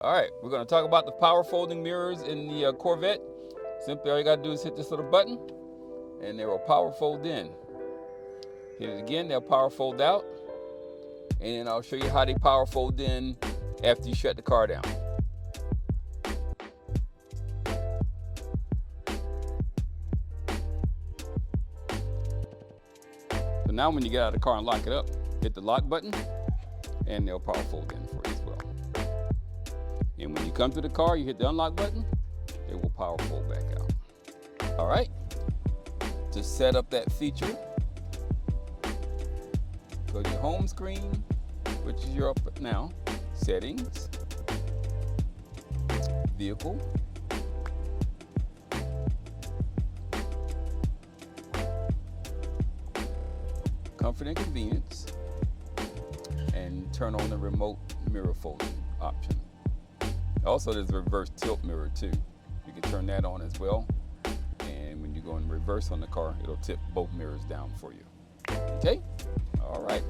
All right, we're going to talk about the power folding mirrors in the Corvette. Simply all you got to do is hit this little button and they will power fold in. Hit it again, they'll power fold out. And then I'll show you how they power fold in after you shut the car down. So now when you get out of the car and lock it up, hit the lock button and they'll power fold in for you as well. And when you come to the car, you hit the unlock button, they will power fold back out. All right, to set up that feature, go to your home screen, which is your up now, settings, vehicle, comfort and convenience, and turn on the remote mirror folding option. Also, there's a reverse tilt mirror too. You can turn that on as well. And when you go in reverse on the car, it'll tip both mirrors down for you. Okay? All right.